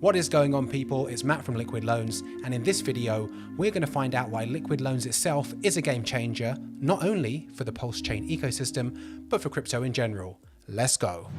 What is going on, people? It's Matt from Liquid Loans, and in this video we're going to find out why Liquid Loans itself is a game changer, not only for the Pulsechain ecosystem but for crypto in general. Let's go.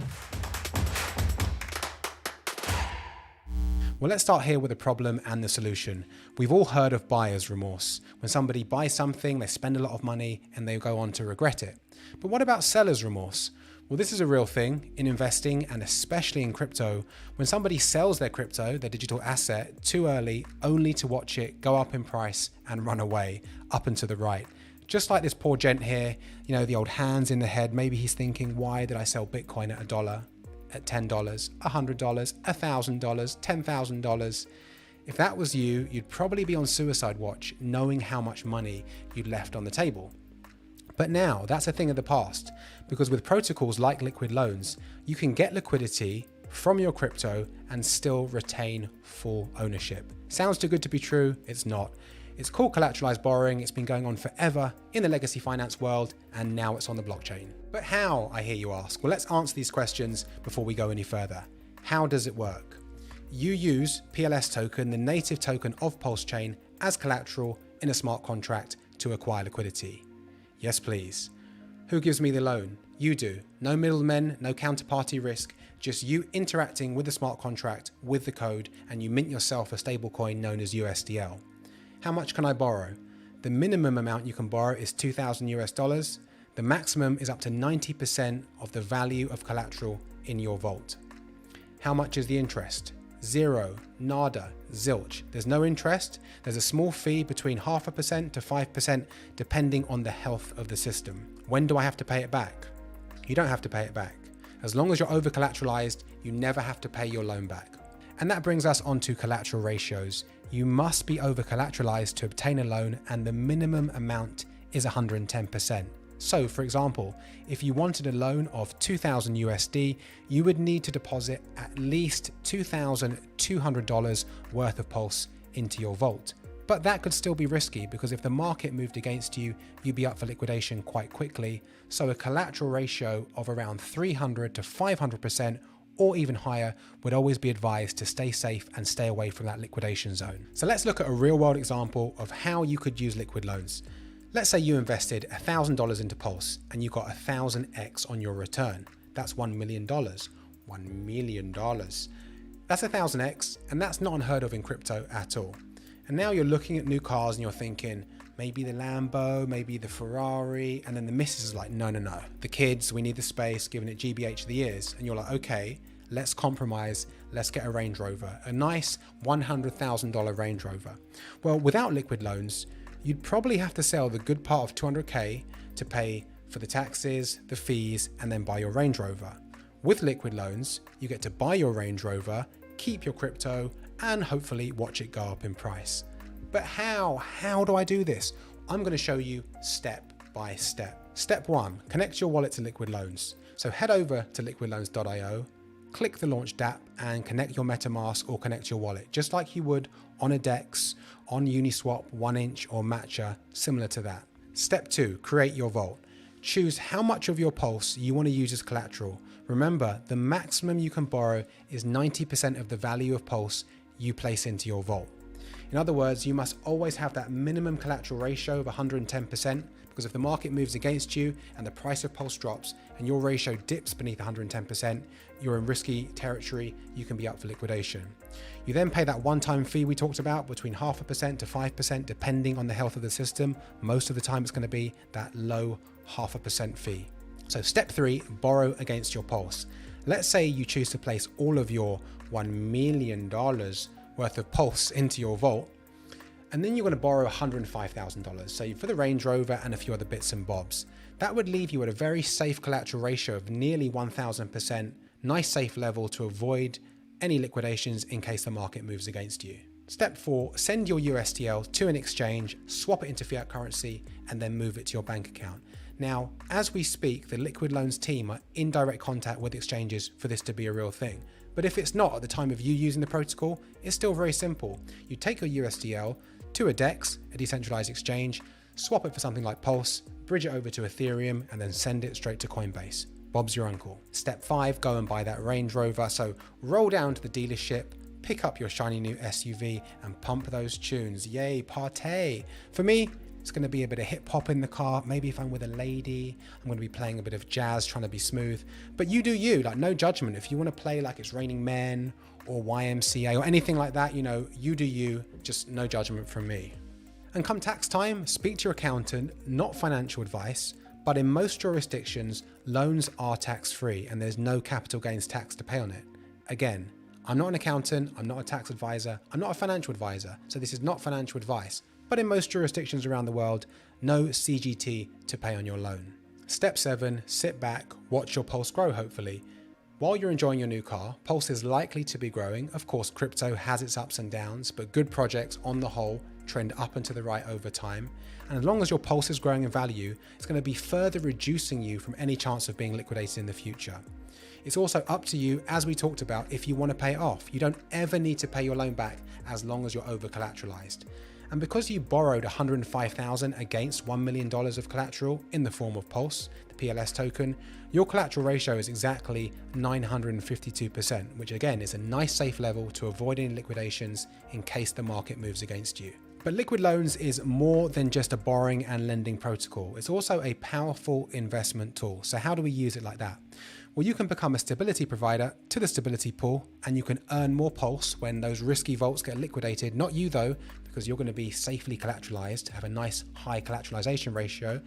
Well, let's start here with the problem and the solution. We've all heard of buyer's remorse. When somebody buys something, they spend a lot of money and they go on to regret it. But what about seller's remorse? Well, this is a real thing in investing and especially in crypto. When somebody sells their crypto, their digital asset, too early, only to watch it go up in price and run away, up and to the right. Just like this poor gent here, the old hands in the head, maybe he's thinking, why did I sell Bitcoin at $1? At $10, $100, $1,000, $10,000. If that was you, you'd probably be on suicide watch, knowing how much money you'd left on the table. But now that's a thing of the past, because with protocols like Liquid Loans, you can get liquidity from your crypto and still retain full ownership. Sounds too good to be true, it's not. It's called collateralized borrowing. It's been going on forever in the legacy finance world, and now it's on the blockchain. But how, I hear you ask? Well, let's answer these questions before we go any further. How does it work? You use PLS token, the native token of Pulsechain, as collateral in a smart contract to acquire liquidity. Yes, please. Who gives me the loan? You do. No middlemen, no counterparty risk, just you interacting with the smart contract with the code, and you mint yourself a stablecoin known as USDL. How much can I borrow? The minimum amount you can borrow is $2,000. The maximum is up to 90% of the value of collateral in your vault. How much is the interest? Zero, nada, zilch. There's no interest. There's a small fee between 0.5% to 5% depending on the health of the system. When do I have to pay it back? You don't have to pay it back. As long as you're over collateralized, you never have to pay your loan back. And that brings us on to collateral ratios. You must be over collateralized to obtain a loan, and the minimum amount is 110%. So for example, if you wanted a loan of $2,000 USD, you would need to deposit at least $2,200 worth of Pulse into your vault. But that could still be risky, because if the market moved against you, you'd be up for liquidation quite quickly. So a collateral ratio of around 300 to 500% or even higher would always be advised to stay safe and stay away from that liquidation zone. So let's look at a real world example of how you could use Liquid Loans. Let's say you invested $1,000 into Pulse and you got 1,000x on your return. That's $1 million. $1 million. That's 1,000x, and that's not unheard of in crypto at all. And now you're looking at new cars and you're thinking, maybe the Lambo, maybe the Ferrari, and then the missus is like, no. The kids, we need the space, giving it GBH of the years. And you're like, okay, let's compromise, let's get a Range Rover, a nice $100,000 Range Rover. Well, without Liquid Loans, you'd probably have to sell the good part of 200K to pay for the taxes, the fees, and then buy your Range Rover. With Liquid Loans, you get to buy your Range Rover, keep your crypto, and hopefully watch it go up in price. But how? How do I do this? I'm going to show you step by step. Step 1, connect your wallet to Liquid Loans. So head over to liquidloans.io, click the Launch dApp and connect your MetaMask or connect your wallet, just like you would on a DEX, on Uniswap, 1inch or Matcha, similar to that. Step 2, create your vault. Choose how much of your Pulse you want to use as collateral. Remember, the maximum you can borrow is 90% of the value of Pulse you place into your vault. In other words, you must always have that minimum collateral ratio of 110%, because if the market moves against you and the price of Pulse drops and your ratio dips beneath 110%, you're in risky territory, you can be up for liquidation. You then pay that one-time fee we talked about, between 0.5% to 5%, depending on the health of the system. Most of the time it's going to be that low 0.5% fee. So step 3, borrow against your Pulse. Let's say you choose to place all of your $1 million worth of Pulse into your vault, and then you're going to borrow $105,000, so for the Range Rover and a few other bits and bobs. That would leave you at a very safe collateral ratio of nearly 1,000%, nice safe level to avoid any liquidations in case the market moves against you. Step 4, send your USDL to an exchange, swap it into fiat currency, and then move it to your bank account. Now, as we speak, the Liquid Loans team are in direct contact with exchanges for this to be a real thing. But if it's not at the time of you using the protocol, it's still very simple. You take your USDL to a DEX, a decentralized exchange, swap it for something like Pulse, bridge it over to Ethereum, and then send it straight to Coinbase. Bob's your uncle. Step 5, go and buy that Range Rover. So roll down to the dealership, pick up your shiny new SUV and pump those tunes. Yay, partay. For me, it's going to be a bit of hip hop in the car. Maybe if I'm with a lady, I'm going to be playing a bit of jazz, trying to be smooth. But you do you, like no judgment. If you want to play like it's Raining Men or YMCA or anything like that, you know, you do you, just no judgment from me. And come tax time, speak to your accountant, not financial advice, but in most jurisdictions, loans are tax-free and there's no capital gains tax to pay on it. Again, I'm not an accountant, I'm not a tax advisor, I'm not a financial advisor, so this is not financial advice. But in most jurisdictions around the world, no CGT to pay on your loan. Step 7, sit back, watch your Pulse grow hopefully. While you're enjoying your new car, Pulse is likely to be growing. Of course, crypto has its ups and downs, but good projects on the whole trend up and to the right over time. And as long as your Pulse is growing in value, it's going to be further reducing you from any chance of being liquidated in the future. It's also up to you, as we talked about, if you want to pay it off. You don't ever need to pay your loan back as long as you're over collateralized. And because you borrowed $105,000 against $1 million of collateral in the form of Pulse, the PLS token, your collateral ratio is exactly 952%, which again is a nice safe level to avoid any liquidations in case the market moves against you. But liquid loans is more than just a borrowing and lending protocol. It's also a powerful investment tool. So how do we use it like that? Well, you can become a stability provider to the stability pool and you can earn more Pulse when those risky vaults get liquidated. Not you though, because you're going to be safely collateralized, have a nice high collateralization ratio.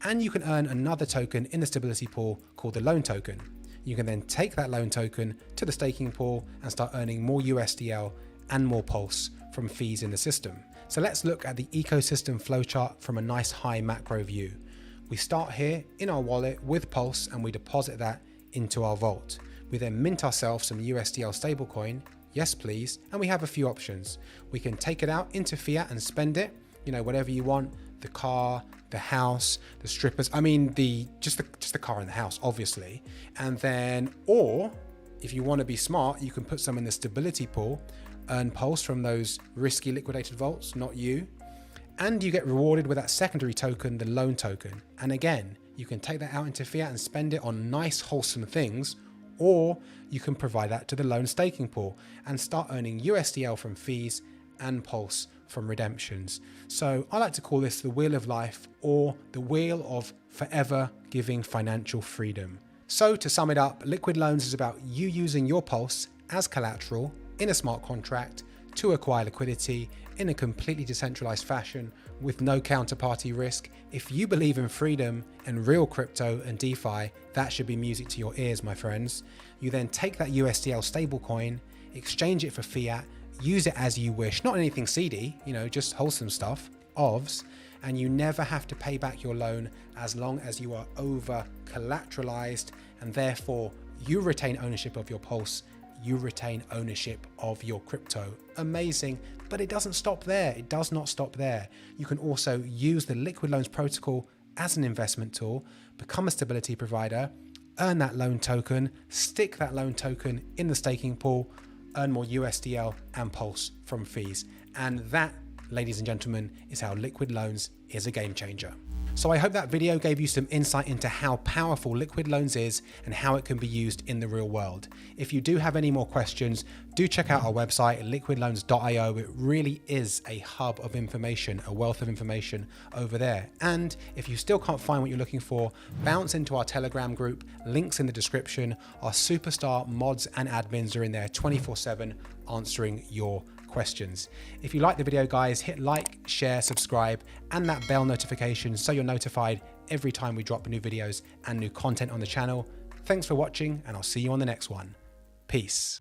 And you can earn another token in the stability pool called the loan token. You can then take that loan token to the staking pool and start earning more USDL and more Pulse from fees in the system. So let's look at the ecosystem flowchart from a nice high macro view. We start here in our wallet with Pulse and we deposit that into our vault. We then mint ourselves some USDL stablecoin, yes please, and we have a few options. We can take it out into fiat and spend it, you know, whatever you want, the car, the house, the strippers, I mean just the car and the house obviously. And then, or if you want to be smart, you can put some in the stability pool, earn Pulse from those risky liquidated vaults, not you. And you get rewarded with that secondary token, the loan token. And again, you can take that out into fiat and spend it on nice wholesome things, or you can provide that to the loan staking pool and start earning USDL from fees and Pulse from redemptions. So I like to call this the wheel of life or the wheel of forever giving financial freedom. So to sum it up, liquid loans is about you using your Pulse as collateral in a smart contract to acquire liquidity in a completely decentralized fashion with no counterparty risk. If you believe in freedom and real crypto and DeFi, that should be music to your ears, my friends. You then take that USDL stablecoin, exchange it for fiat, use it as you wish, not anything seedy, you know, just wholesome stuff, OVs, and you never have to pay back your loan as long as you are over collateralized, and therefore you retain ownership of your Pulse, you retain ownership of your crypto. Amazing, but it doesn't stop there. It does not stop there. You can also use the liquid loans protocol as an investment tool, become a stability provider, earn that loan token, stick that loan token in the staking pool, earn more USDL and Pulse from fees. And that, ladies and gentlemen, is how liquid loans is a game changer. So I hope that video gave you some insight into how powerful liquid loans is and how it can be used in the real world. If you do have any more questions, do check out our website, liquidloans.io. It really is a hub of information, a wealth of information over there. And if you still can't find what you're looking for, bounce into our Telegram group, links in the description. Our superstar mods and admins are in there 24/7 answering your questions. If you like the video, guys, hit like, share, subscribe, and that bell notification so you're notified every time we drop new videos and new content on the channel. Thanks for watching, and I'll see you on the next one. Peace.